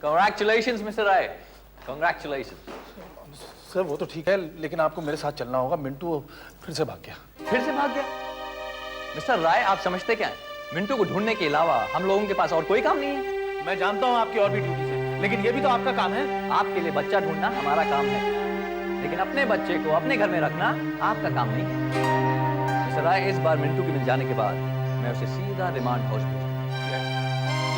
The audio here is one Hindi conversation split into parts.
Congratulations, Mr. Rai. Congratulations. Sir वो तो ठीक है, लेकिन आपको मेरे साथ चलना होगा। मिंटू फिर से भाग गया। फिर से भाग गया? मिस्टर राय, आप समझते क्या हैं? मिंटू को ढूंढने के अलावा हम लोगों के पास और कोई काम नहीं है। मैं जानता हूँ आपकी और भी ड्यूटीज है, लेकिन ये भी तो आपका काम है। आपके लिए बच्चा ढूंढना हमारा काम है, लेकिन अपने बच्चे को अपने घर में रखना आपका काम नहीं है। मिस्टर राय, इस बार मिंटू के मिल जाने के बाद मैं उसे सीधा रिमांड हाउस भेजूंगा।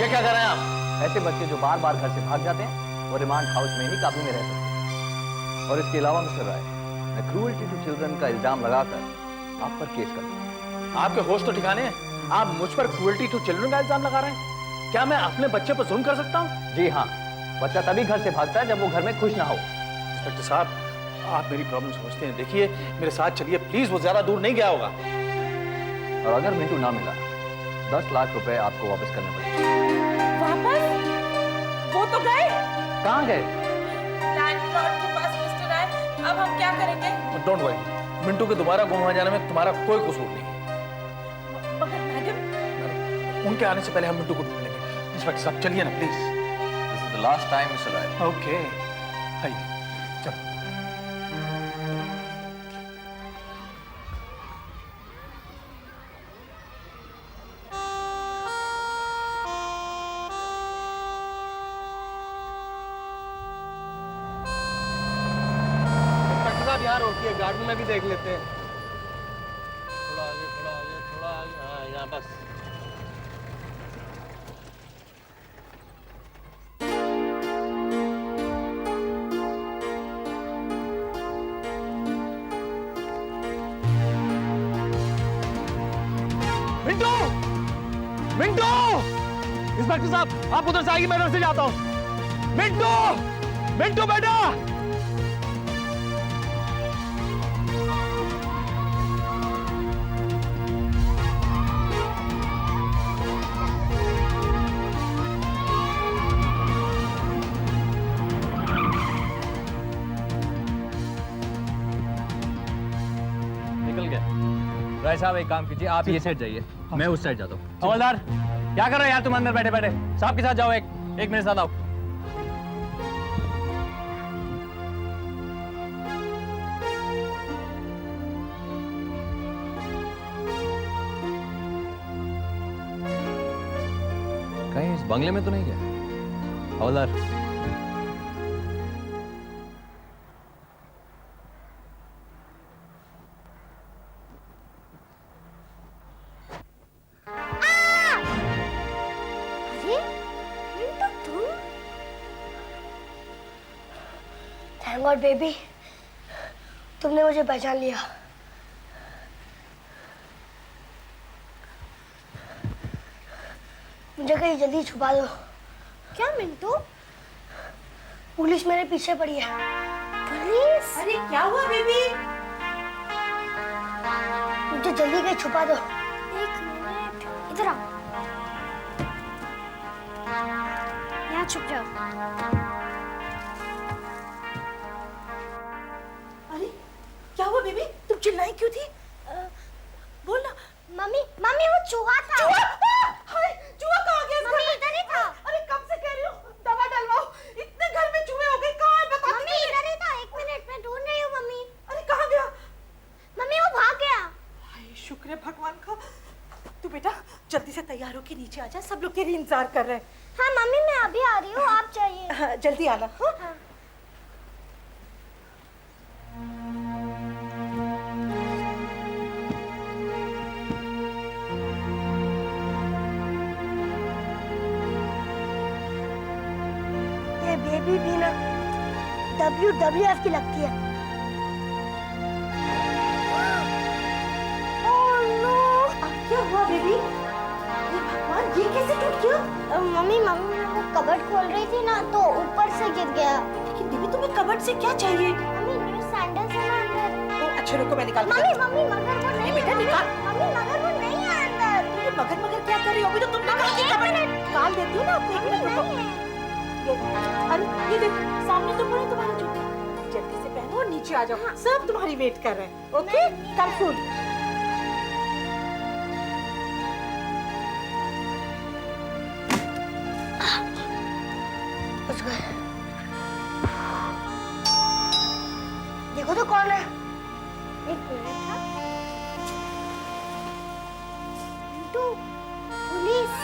ये क्या कर रहे हैं आप? ऐसे बच्चे जो बार बार घर से भाग जाते हैं वो रिमांड हाउस में ही काबू में रह सकते हैं। और इसके अलावा मिस्टर राय, मैं क्रूअल्टी टू चिल्ड्रन का इल्जाम लगाकर आप पर केस करूंगा। आपके होश तो ठिकाने हैं? आप मुझ पर क्रूअल्टी टू चिल्ड्रन का इल्जाम लगा रहे हैं? क्या मैं अपने बच्चे पर जुल्म कर सकता हूँ? जी हाँ, बच्चा तभी घर से भागता है जब वो घर में खुश ना हो। इंस्पेक्टर साहब, आप मेरी प्रॉब्लम समझते हैं। देखिए, मेरे साथ चलिए प्लीज, वो ज्यादा दूर नहीं गया होगा। और अगर मिंटू ना मिला, 10 लाख रुपए आपको वापस करने पड़ेंगे। वापस? वो तो गए। कहाँ गए? लैंडलॉर्ड के पास मिस्टर राय। अब हम क्या करेंगे? डोंट वरी, मिंटू के दोबारा गुम हो जाने में तुम्हारा कोई कसूर नहीं है। मगर मैडम, उनके आने से पहले हम मिंटू को ढूंढ लेंगे। इंस्पेक्टर साहब चलिए ना please. This is the last time, Mr. Rai. Okay, आइए चलो। यहाँ रोकिए, गार्डन में भी देख लेते हैं। थोड़ा आगे, थोड़ा आगे, थोड़ा आगे। हाँ, यहाँ बस। मिंटू! मिंटू! इंस्पेक्टर साहब, आप उधर से आइए, मैं इधर से जाता हूँ। मिंटू! मिंटू बेटा! राय साहब, एक काम कीजिए, आप ये साइड जाइए, मैं उस साइड जाता हूँ। हवलदार, क्या कर रहे हो यार तुम अंदर बैठे बैठे? साहब के साथ जाओ, एक मेरे साथ आओ। कहीं इस बंगले में तो नहीं गया हवलदार? थैंक गॉड बेबी, तुमने मुझे पहचान लिया। मुझे कहीं जल्दी छुपा दो। क्या मिंटू? पुलिस मेरे पीछे पड़ी है। पुलिस? अरे क्या हुआ बेबी? मुझे जल्दी कहीं छुपा दो। एक मिनट, इधर आओ। यहाँ छुप जाओ। अरे क्या हुआ बेबी? तुम चिल्लाई क्यों थी? बोल ना। मम्मी, मम्मी वो चूहा था। हाय, चूहा कहाँ गया? मम्मी इधर ही था। अरे कब से कह रही हूँ दवा डलवाओ। इतने घर में चूहे हो गए, कहाँ है बता? मम्मी इधर ही था, एक मिनट में ढूंढ रही हूँ मम्मी। अरे कहाँ गया? मम्मी वो भाग गया। हाय शुक्र है भगवान का। तू बेटा जल्दी से तैयार होके नीचे आ जा, सब लोग तेरी इंतजार कर रहे हैं। हाँ मम्मी मैं अभी आ रही हूँ, आप जाइए। हाँ, जल्दी आना। हाँ? ये बेबी भी ना WWF की लगती है। Oh no! क्या हुआ बेबी? ये भगवान, ये कैसे टूट गया? मम्मी वो कबर्ड खोल रही थी ना, तो ऊपर से गिर गया। लेकिन बेबी तुम्हें कबर्ड से क्या चाहिए? मम्मी न्यू सैंडल्स है ना अंदर। ओ, अच्छा रुको मैं निकाल। मम्मी मगर वो नहीं बेटा है। निकाल। मम्मी मगर वो नहीं है अंदर। ये मगर क्या कर रही हो? अभी तो तुमने कहा कि कबर्ड निकाल देती हूँ ना। एक मिनट रुको। अरे ये देख, सामने तो पड़े तुम्हारे जूते। जल्दी से पहनो और नीचे आ जाओ। सब तुम्हारी वेट कर रहे हैं। ओके, कम फूड। पहुंच गए। देखो तो कौन है। एक मिनट। हाँ? मिंटू, पुलिस।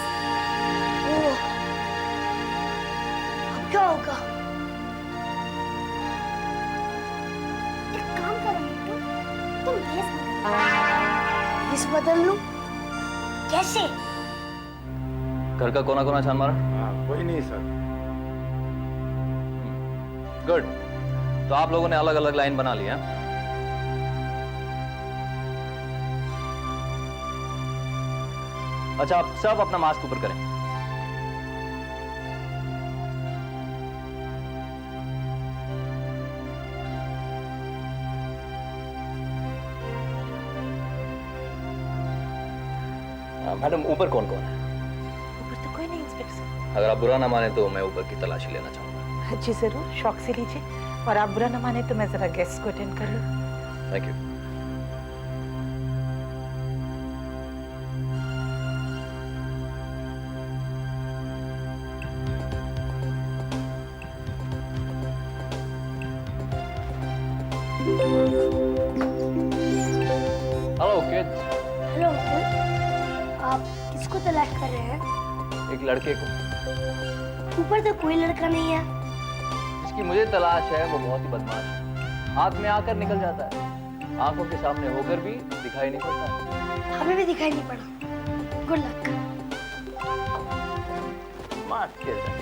ओह, अब क्या होगा? एक काम करो मिंटू, तुम भेस बदल लो। कैसे? घर का कोना कोना छान मारा। कोई नहीं सर। गुड। तो आप लोगों ने अलग अलग लाइन बना लिया। अच्छा, आप सब अपना मास्क ऊपर करें। मैडम, ऊपर कौन कौन है? ऊपर तो कोई नहीं इंस्पेक्टर साहब। अगर आप बुरा ना माने तो मैं ऊपर की तलाशी लेना चाहूंगा। जी जरूर, शौक से लीजिए। और आप बुरा ना माने तो मैं जरा गेस्ट को अटेंड कर लूं। Thank you. Hello kids. Hello uncle, आप किसको तलाश कर रहे हैं? एक लड़के को ऊपर तो कोई लड़का नहीं है। जिसकी मुझे तलाश है वो बहुत ही बदमाश है। हाथ में आकर निकल जाता है, आंखों के सामने होकर भी दिखाई नहीं पड़ता। हमें भी दिखाई नहीं पड़ा। Good luck. स्मार्ट किड है।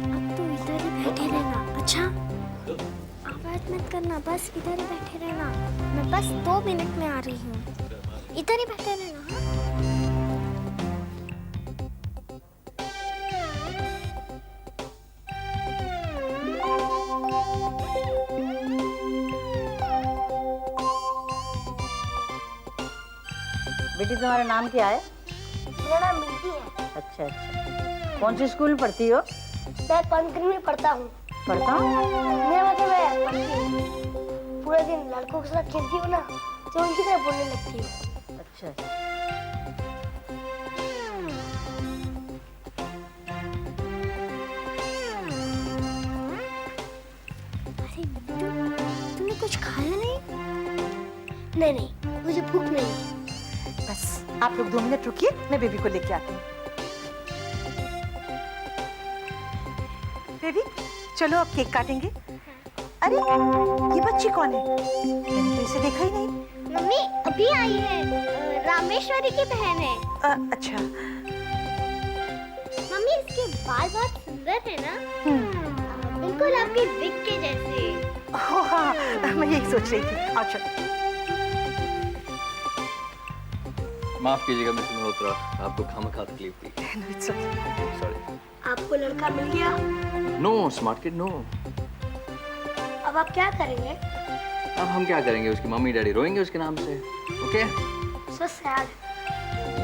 अब तो इधर ही बैठे रहना, अच्छा? आवाज मत करना, बस इधर ही बैठे रहना। मैं बस 2 मिनट में आ रही हूँ। इधर ही बैठे रहना, हाँ? बेटी, तुम्हारा नाम क्या है? मेरा नाम मिंटी है। अच्छा अच्छा, कौन सी स्कूल में पढ़ती हो? मैं पंचगढ़ में पढ़ता हूँ। पढ़ता हूँ। मेरा मतलब है पढ़ती हूँ। पूरे दिन लड़कों के साथ खेलती हूँ ना, तो उनकी तरह बोलने लगती हूँ। अच्छा अच्छा। अरे तुमने कुछ खाया नहीं? नहीं, मुझे भूख नहीं है। बस आप लोग 2 मिनट रुकिए, मैं बेबी को लेके आती हूँ। बेबी, चलो अब केक काटेंगे। अरे ये बच्ची कौन है? मैंने तो इसे देखा ही नहीं। मम्मी अभी आई है, रामेश्वरी की बहन है। अच्छा। मम्मी इसके बाल बहुत सुंदर है ना? बिल्कुल आपके विग के जैसे। ओह हाँ, मैं यही सोच रही थी। आओ चलो। माफ कीजिएगा मिस मल्होत्रा, आपको खामखा तकलीफ दी। No, it's okay. सॉरी। आपको लड़का मिल गया, नो स्मार्ट किड, नो। अब आप क्या करेंगे? अब हम क्या करेंगे? उसकी मम्मी डैडी रोएंगे उसके नाम से। Okay? So sad.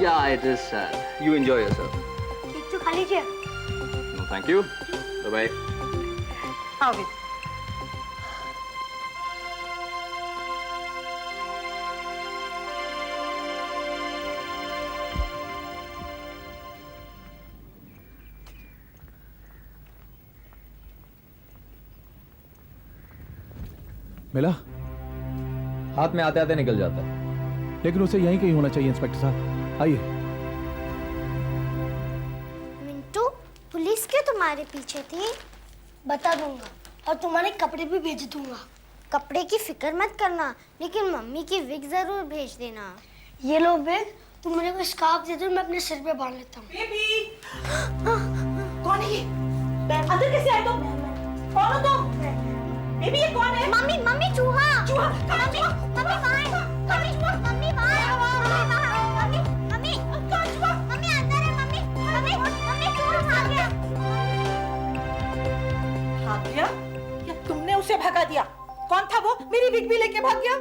Yeah it is sad. You enjoy yourself. Cake तो खा लीजिए। No thank you. Bye bye. आओ बेबी। मिला? हाथ में आते आते निकल जाता है। लेकिन उसे यहीं कहीं होना चाहिए इंस्पेक्टर साहब। आइए। मिंटू, पुलिस क्यों तुम्हारे पीछे थी? बता दूंगा और तुम्हारे कपड़े भी भेज दूंगा। कपड़े की फिक्र मत करना, लेकिन मम्मी की विग जरूर भेज देना। ये लो बैग, तुम मेरे को स्कार्फ दे दो, मैं अपने सिर पे बांध लेता हूँ। बेबी, कौन है ये? अंदर कैसे आए तुम? कौन हो तुम? बेबी ये कौन है? मम्मी मम्मी चूहा। चूहा? मम्मी मम्मी वहाँ है। मम्मी मम्मी वहाँ है। मम्मी मम्मी मम्मी अंदर है। मम्मी मम्मी मम्मी चूहा भाग गया। भाग गया? या तुमने उसे भगा दिया? कौन था वो? मेरी विग भी लेके भाग गया?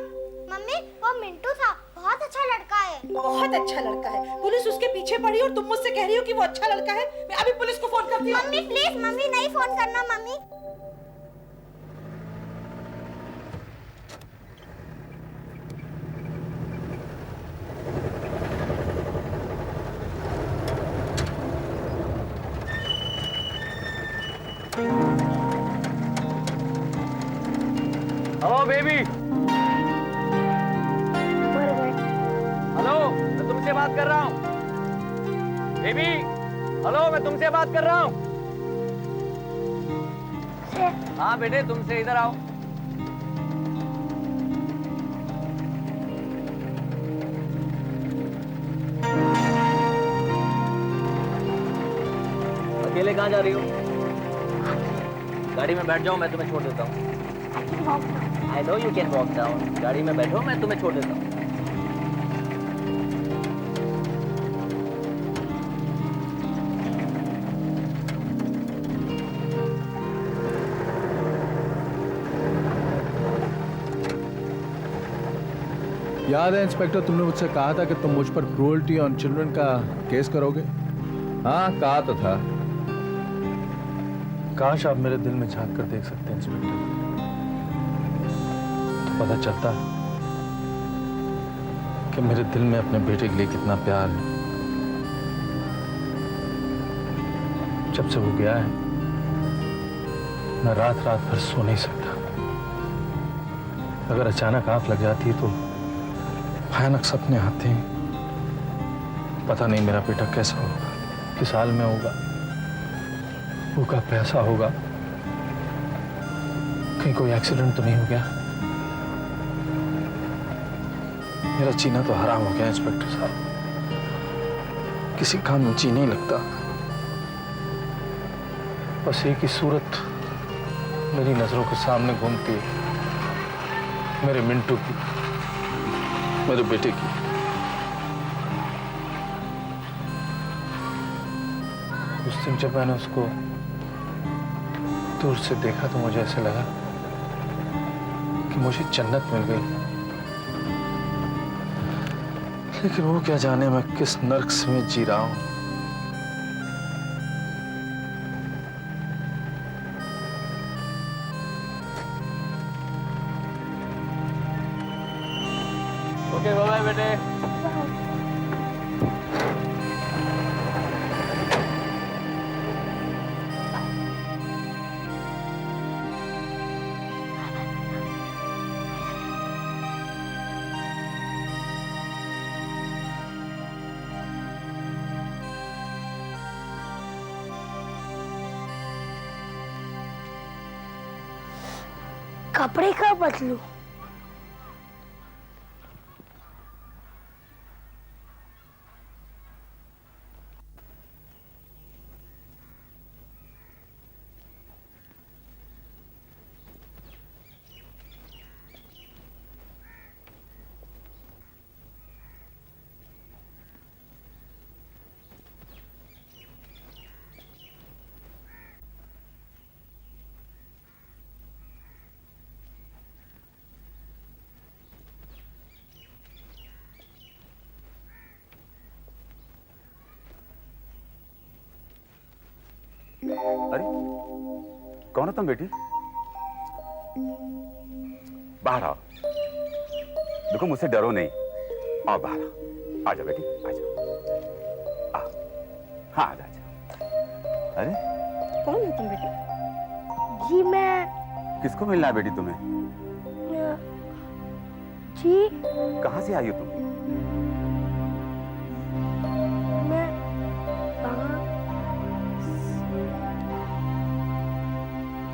मम्मी वो मिंटू था, बहुत अच्छा लड़का है। बहुत अच्छा लड़का है। पुलिस उसके पीछे पड़ी और तुम मुझसे कह रही हो कि वो अच्छा लड़का है? मैं अभी पुलिस को फोन करती हूँ। मम्मी प्लीज, मम्मी नहीं फोन करना मम्मी। बेबी। मर गए। हेलो, मैं तुमसे बात कर रहा हूँ। बेबी, हेलो, मैं तुमसे बात कर रहा हूँ। हाँ बेटे, तुमसे, इधर आओ। अकेले कहाँ जा रही हो? गाड़ी में बैठ जाओ, मैं तुम्हें छोड़ देता हूँ। I know you can walk down. गाड़ी में बैठो, मैं तुम्हें छोड़ देता हूँ। याद है इंस्पेक्टर, तुमने मुझसे कहा था कि तुम मुझ पर क्रूअल्टी ऑन चिल्ड्रन का केस करोगे? हाँ, कहा तो था। काश आप मेरे दिल में झांक कर देख सकते हैं इंस्पेक्टर, तो पता चलता कि मेरे दिल में अपने बेटे के लिए कितना प्यार है। जब से वो गया है, मैं रात रात भर सो नहीं सकता। अगर अचानक आंख लग जाती तो भयानक सपने आते हैं। पता नहीं मेरा बेटा कैसा होगा, किस हाल में होगा, भूखा प्यासा होगा, कहीं कोई एक्सीडेंट तो नहीं हो गया। मेरा जीना तो हराम हो गया इंस्पेक्टर साहब, किसी काम में जी नहीं लगता। बस एक ही सूरत मेरी नजरों के सामने घूमती है, मेरे मिंटू की, मेरे बेटे की। उस दिन जब मैंने उसको दूर से देखा तो मुझे ऐसे लगा कि मुझे जन्नत मिल गई। लेकिन वो क्या जाने मैं किस नर्क में जी रहा हूं। ओके, बाय बाय बेटे। कपड़े कब बदलूं? अरे कौन हो तुम बेटी? बाहर आओ। देखो मुझसे डरो नहीं, आओ बाहर आओ। आ जाओ बेटी, आ जाओ। हाँ आ जाओ। अरे कौन है तुम बेटी? जी मैं। किसको मिलना है बेटी तुम्हें? जी कहाँ से आई हो तुम? मैं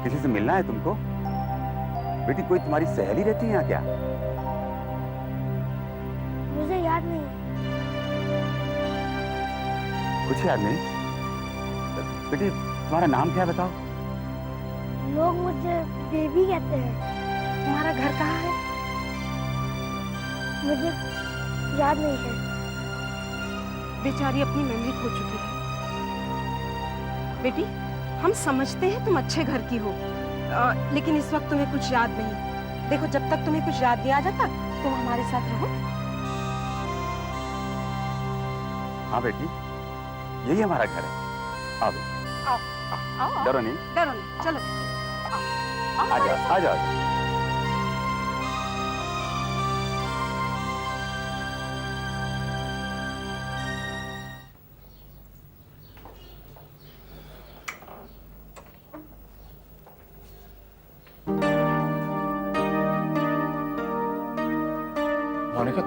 किसी से मिलना है तुमको? बेटी कोई तुम्हारी सहेली रहती है यहाँ क्या? मुझे याद नहीं। कुछ याद नहीं? बेटी तुम्हारा नाम क्या है बताओ? लोग मुझे बेबी कहते हैं। तुम्हारा घर कहाँ है? मुझे याद नहीं है। बेचारी अपनी मेमोरी खो चुकी है। बेटी, हम समझते हैं तुम अच्छे घर की हो, लेकिन इस वक्त तुम्हें कुछ याद नहीं। देखो, जब तक तुम्हें कुछ याद नहीं आ जाता तुम हमारे साथ रहो। हाँ बेटी, यही हमारा घर है। आओ बेटी, आओ, डरो नहीं। डरो नहीं, चलो आ जाओ, आ जाओ।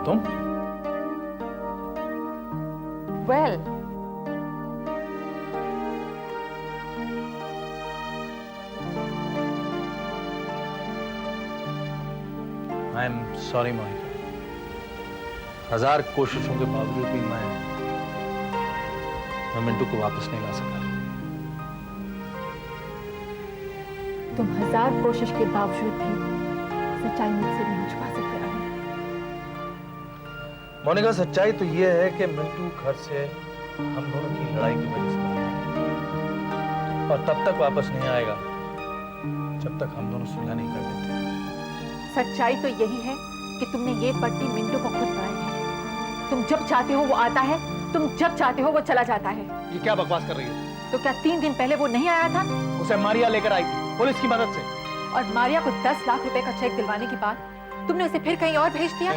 तुम? Well, I am sorry Monica, 1000 कोशिशों के बावजूद भी मैं मिंटू को वापस नहीं ला सका। तुम 1000 कोशिश के बावजूद भी सच्चाई मुझसे नहीं छुपा सकते राहुल। मोनिका, सच्चाई तो ये है कि मिंटू घर से हम दोनों की लड़ाई की वजह से भागा और तब तक वापस नहीं आएगा जब तक हम दोनों सुलह नहीं कर लेते। सच्चाई तो यही है कि तुमने ये पट्टी मिंटू को खुद पढ़ाई है। तुम जब चाहते हो वो आता है, तुम जब चाहते हो वो चला जाता है। ये क्या बकवास कर रही है? तो क्या 3 दिन पहले वो नहीं आया था? उसे मारिया लेकर आई थी पुलिस की मदद से। और मारिया को 10 लाख रुपए का चेक दिलवाने के बाद तुमने उसे फिर कहीं और भेज दिया?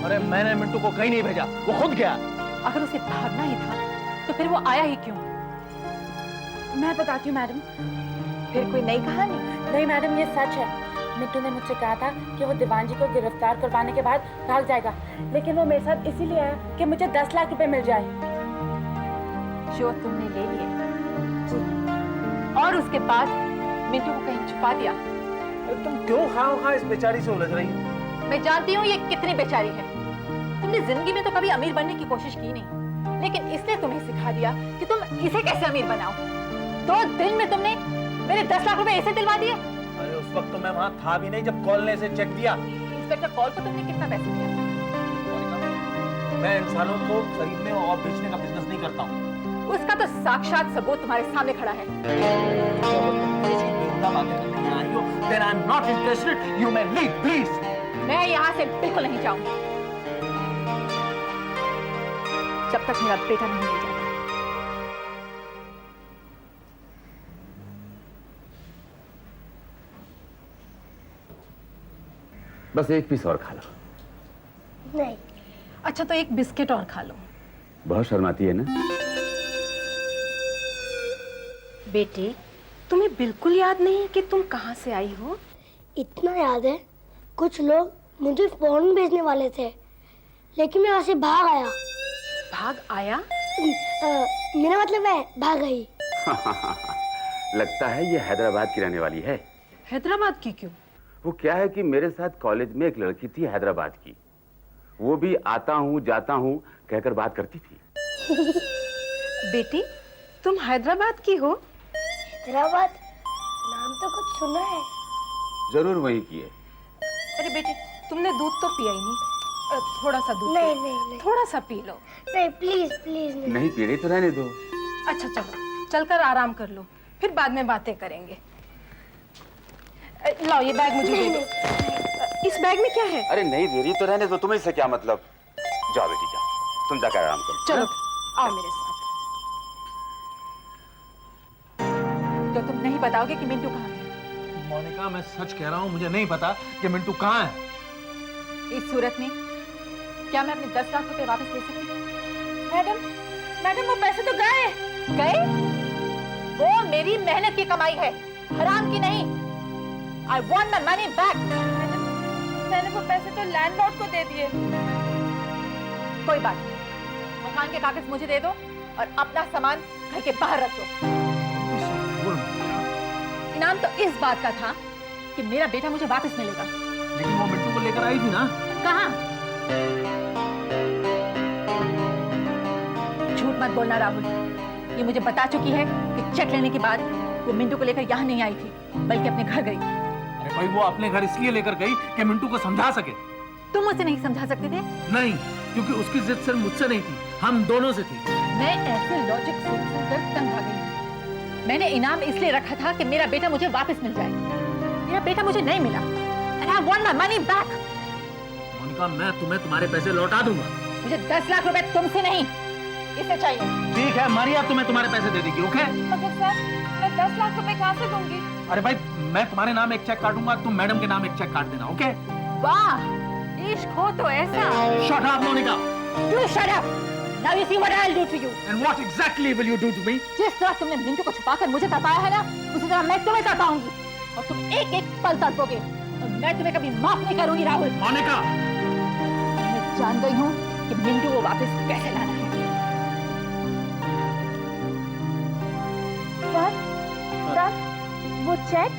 अरे मैंने मिंटू को कहीं नहीं भेजा, वो खुद गया। अगर उसे भागना ही था तो फिर वो आया ही क्यों? मैं बताती हूँ मैडम। फिर कोई नई कहानी? नहीं मैडम, ये सच है। मिट्टू ने मुझसे कहा था कि वो दीवान जी को गिरफ्तार करवाने के बाद भाग जाएगा, लेकिन वो मेरे साथ इसीलिए आया कि मुझे 10 लाख रुपए मिल जाए। जो तुमने ले लिए और उसके बाद मिंटू को कहीं छुपा दिया। तुम क्यों खाओ इस बेचारी से उलझ रही हो? मैं जानती हूँ ये कितनी बेचारी है। तुमने जिंदगी में तो कभी अमीर बनने की कोशिश की नहीं, लेकिन इसने तुम्हें सिखा दिया कि तुम इसे कैसे अमीर बनाओ। 2 दिन में तुमने मेरे 10 लाख रुपए ऐसे दिलवा दिए। अरे उस वक्त तो मैं वहां था भी नहीं जब कॉल ने इसे चेक दिया। इंस्पेक्टर कॉल को तुमने कितना पैसे दिया? मैं इंसानों को खरीदने और बेचने का बिजनेस नहीं करता हूँ। उसका तो साक्षात सबूत तुम्हारे सामने खड़ा है। Then I'm not interested. You may leave, please. मैं यहाँ से बिल्कुल नहीं जाऊंगी जब तक मेरा बेटा नहीं मिल जाता। बस एक पीस और खा लो। नहीं। अच्छा तो एक बिस्किट और खा लो। बहुत शर्माती है ना? बेटी, तुम्हें बिल्कुल याद नहीं कि तुम कहाँ से आई हो? इतना याद है, कुछ लोग मुझे फोन भेजने वाले थे, लेकिन मैं वहां से भाग आया। भाग आया? मेरा मतलब है भाग गई। लगता है ये हैदराबाद की रहने वाली है। हैदराबाद की क्यों? वो क्या है कि मेरे साथ कॉलेज में एक लड़की थी हैदराबाद की, वो भी आता हूँ जाता हूँ कहकर बात करती थी। बेटी, तुम हैदराबाद की हो? हैदराबाद नाम तो कुछ सुना है। जरूर वही की है। अरे बेटी, तुमने दूध तो पिया ही नहीं। थोड़ा सा दूध नहीं पियो। नहीं नहीं थोड़ा सा पी लो। नहीं, प्लीज प्लीज नहीं। नहीं पी रही तो रहने दो। अच्छा चलो, चलकर आराम कर लो, फिर बाद में बातें करेंगे। लाओ ये बैग मुझे दे दो। इस बैग में क्या है? अरे नहीं दे रही तो रहने दो, तुम्हें इससे क्या मतलब। जाओ बेटी जाओ, तुम जाकर आराम करो। चलो आओ मेरे साथ। तो तुम नहीं बताओगे कि मिंटू कहाँ है? मोनिका, मैं सच कह रहा हूँ, मुझे नहीं पता कि मिंटू कहाँ है। इस सूरत में क्या मैं अपने 10 लाख रुपए वापस ले सकती हूँ? मैडम वो पैसे तो गए। गए? वो मेरी मेहनत की कमाई है, हराम की नहीं। I want my money back. मैंने वो पैसे तो लैंडलॉर्ड को दे दिए। कोई बात नहीं, मकान के कागज मुझे दे दो और अपना सामान घर के बाहर रख दो। इनाम तो इस बात का था कि मेरा बेटा मुझे वापस मिलेगा। लेकिन वो मिंटू को लेकर आई थी ना। कहाँ? झूठ मत बोलना राहुल, ये मुझे बता चुकी है कि चेक लेने के बाद वो मिंटू को लेकर यहाँ नहीं आई थी, बल्कि अपने घर गई। अरे भाई, वो अपने घर इसलिए लेकर गई कि मिंटू को समझा सके। तुम मुझे नहीं समझा सकते थे? नहीं, क्योंकि उसकी जिद सिर्फ मुझसे नहीं थी, हम दोनों से थी। मैं ऐसे लॉजिक सुनकर तंग आ गई। मैंने इनाम इसलिए रखा था कि मेरा बेटा मुझे वापस मिल जाए। मेरा बेटा मुझे नहीं मिला। And I want my money back. Monika, मैं तुम्हें तुम्हारे पैसे लौटा दूंगा। मुझे 10 लाख रुपए तुमसे नहीं, इसे चाहिए। ठीक है, मारिया तुम्हें तुम्हारे पैसे दे देगी, ओके? मगर सर, मैं 10 लाख रुपए कहाँ से दूंगी? अरे भाई, मैं तुम्हारे नाम एक चेक काटूंगा, तुम मैडम के नाम एक चेक काट देना, ओके? वाह, इश्क हो तो ऐसा। Shut up, Monika. You shut up. Now you see what I'll do to you. And what exactly will you do to me? जिस तरह तुमने मिंटू को छुपाकर मुझे तड़पाया है ना, उसी तरह मैं तुम्हें तड़पाऊंगी और तुम एक एक पल तड़पोगे और मैं तुम्हें कभी माफ नहीं करूंगी राहुल। मोनिका, मैं जान गई हूँ कि मिंटू को वापस कैसे लाना है। सर, वो चेक